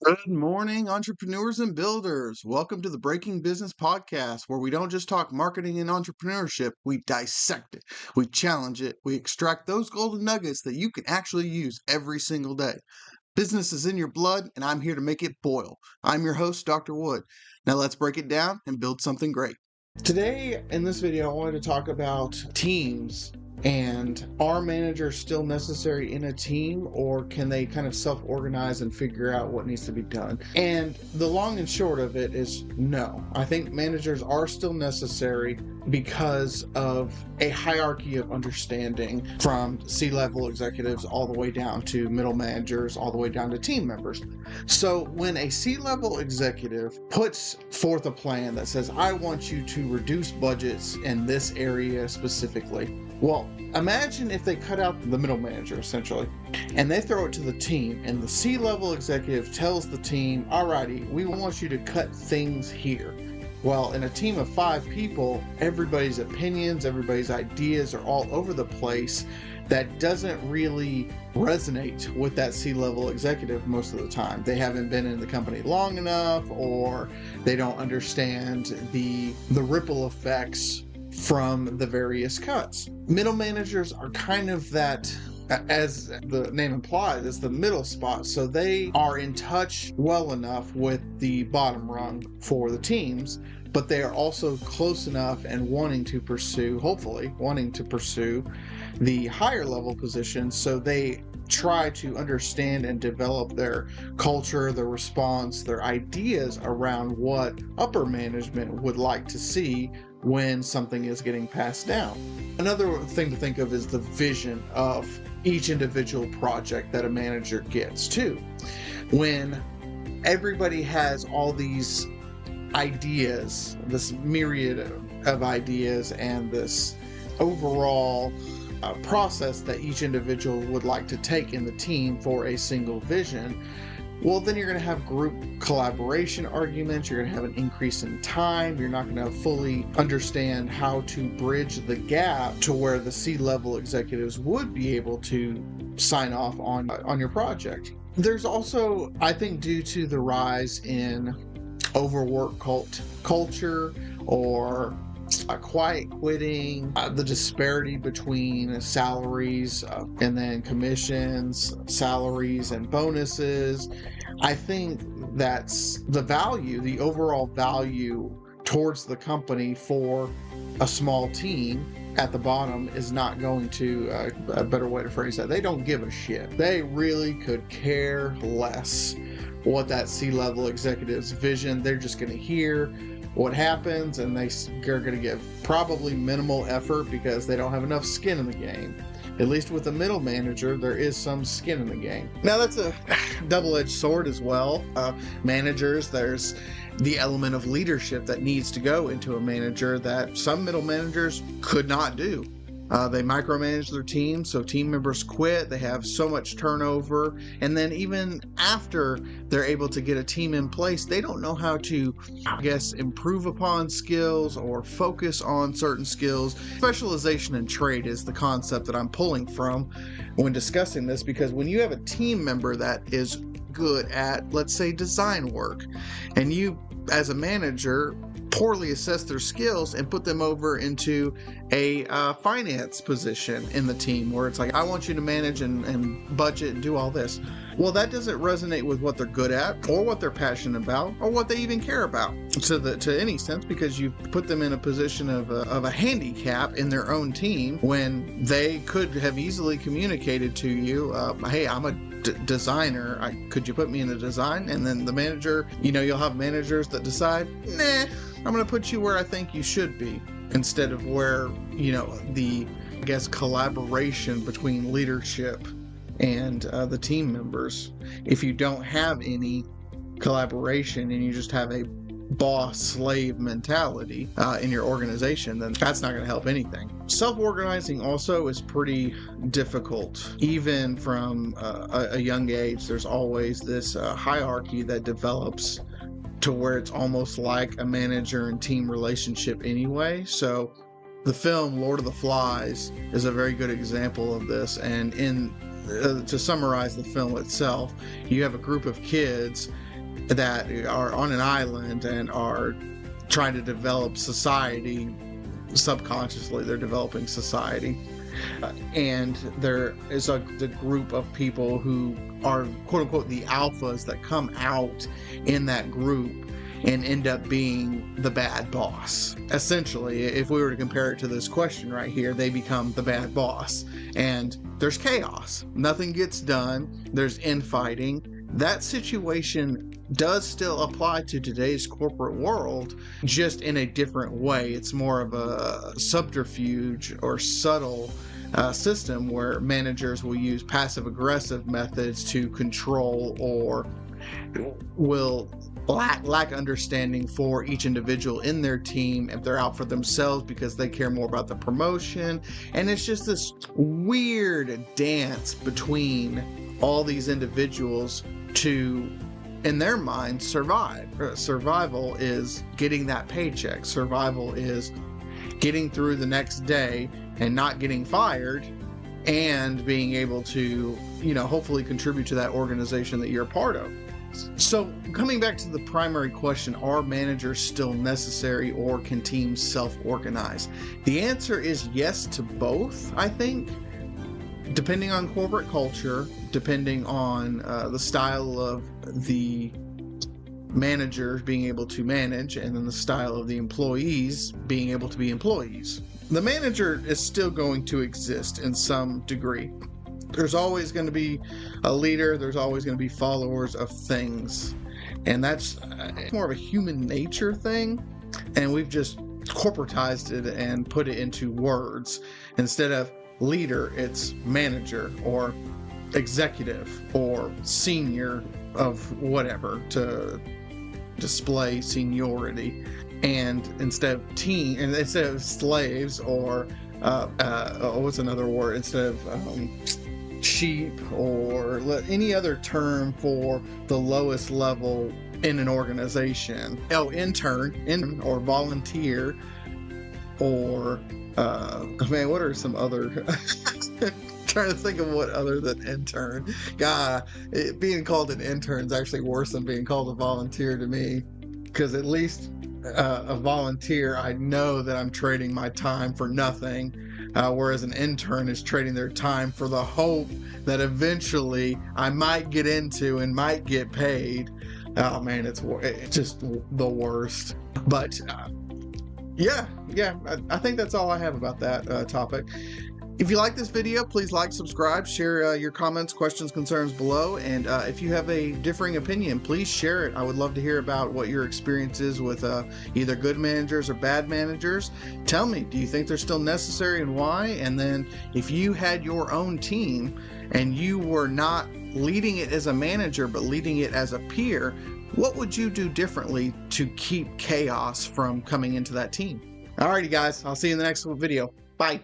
Good morning, entrepreneurs and builders. Welcome to the Breaking Business Podcast, where we don't just talk marketing and entrepreneurship, we dissect it, we challenge it, we extract those golden nuggets that you can actually use every single day. Business is in your blood, and I'm here to make it boil. I'm your host, Dr. Wood. Now let's break it down and build something great. Today, in this video, I wanted to talk about teams. And are managers still necessary in a team, or can they kind of self-organize and figure out what needs to be done? And the long and short of it is no. I think managers are still necessary because of a hierarchy of understanding from C-level executives all the way down to middle managers, all the way down to team members. So when a C-level executive puts forth a plan that says, I want you to reduce budgets in this area specifically, well, imagine if they cut out the middle manager, essentially, and they throw it to the team, and the C-level executive tells the team, alrighty, we want you to cut things here. Well, in a team of 5 people, everybody's opinions, everybody's ideas are all over the place. That doesn't really resonate with that C-level executive most of the time. They haven't been in the company long enough, or they don't understand the ripple effects from the various cuts. Middle managers are kind of that, as the name implies, it's the middle spot. So they are in touch well enough with the bottom rung for the teams, but they are also close enough and hopefully wanting to pursue the higher level positions. So they try to understand and develop their culture, their response, their ideas around what upper management would like to see when something is getting passed down. Another thing to think of is the vision of each individual project that a manager gets too. When everybody has all these ideas, this myriad of ideas, and this overall process that each individual would like to take in the team for a single vision, well, then you're going to have group collaboration arguments. You're going to have an increase in time. You're not going to fully understand how to bridge the gap to where the C-level executives would be able to sign off on your project. There's also, I think, due to the rise in overwork culture, or quiet quitting, the disparity between salaries and then commissions, salaries and bonuses. I think that's the overall value towards the company for a small team at the bottom is not going to, a better way to phrase that, they don't give a shit. They really could care less what that C-level executive's vision. They're just going to hear what happens, and they're going to give probably minimal effort because they don't have enough skin in the game. At least with the middle manager, there is some skin in the game. Now, that's a double-edged sword as well. Managers, there's the element of leadership that needs to go into a manager that some middle managers could not do. They micromanage their team, so team members quit. They have so much turnover. And then even after they're able to get a team in place, they don't know how to, improve upon skills or focus on certain skills. Specialization in trade is the concept that I'm pulling from when discussing this, because when you have a team member that is good at, let's say, design work, and you, as a manager, poorly assess their skills and put them over into a finance position in the team where it's like, I want you to manage and budget and do all this. Well, that doesn't resonate with what they're good at or what they're passionate about or what they even care about to any sense, because you've put them in a position of a handicap in their own team when they could have easily communicated to you, hey, I'm a designer, could you put me in a design? And then the manager, you'll have managers that decide, nah, I'm going to put you where I think you should be, instead of where, the, collaboration between leadership and the team members. If you don't have any collaboration and you just have a boss-slave mentality in your organization, then that's not going to help anything. Self-organizing also is pretty difficult. Even from a young age, there's always this hierarchy that develops to where it's almost like a manager and team relationship anyway. So the film Lord of the Flies is a very good example of this, and in to summarize the film itself, you have a group of kids that are on an island and are trying to develop society. Subconsciously, they're developing society. And there is the group of people who are quote unquote the alphas that come out in that group and end up being the bad boss. Essentially, if we were to compare it to this question right here, they become the bad boss. And there's chaos. Nothing gets done. There's infighting. That situation does still apply to today's corporate world, just in a different way. It's more of a subterfuge or subtle system where managers will use passive-aggressive methods to control, or will lack understanding for each individual in their team if they're out for themselves because they care more about the promotion. And it's just this weird dance between all these individuals to, in their mind, survive. Survival is getting that paycheck. Survival is getting through the next day and not getting fired, and being able to, hopefully contribute to that organization that you're a part of. So coming back to the primary question, are managers still necessary, or can teams self-organize? The answer is yes to both, I think, depending on corporate culture, depending on the style of the managers being able to manage, and then the style of the employees being able to be employees. The manager is still going to exist in some degree. There's always going to be a leader. There's always going to be followers of things. And that's more of a human nature thing. And we've just corporatized it and put it into words. Instead of leader, it's manager or executive or senior of whatever, to display seniority. And instead of team, and instead of slaves, or what's another word? Instead of sheep, or any other term for the lowest level in an organization. Intern or volunteer, or what are some other trying to think of what other than intern. God, being called an intern is actually worse than being called a volunteer to me, because at least a volunteer, I know that I'm trading my time for nothing, whereas an intern is trading their time for the hope that eventually I might get into and might get paid. Oh man, it's just the worst. But yeah, I think that's all I have about that topic. If you like this video, please like, subscribe, share your comments, questions, concerns below. And if you have a differing opinion, please share it. I would love to hear about what your experience is with either good managers or bad managers. Tell me, do you think they're still necessary, and why? And then if you had your own team and you were not leading it as a manager, but leading it as a peer, what would you do differently to keep chaos from coming into that team? Alrighty guys, I'll see you in the next video. Bye.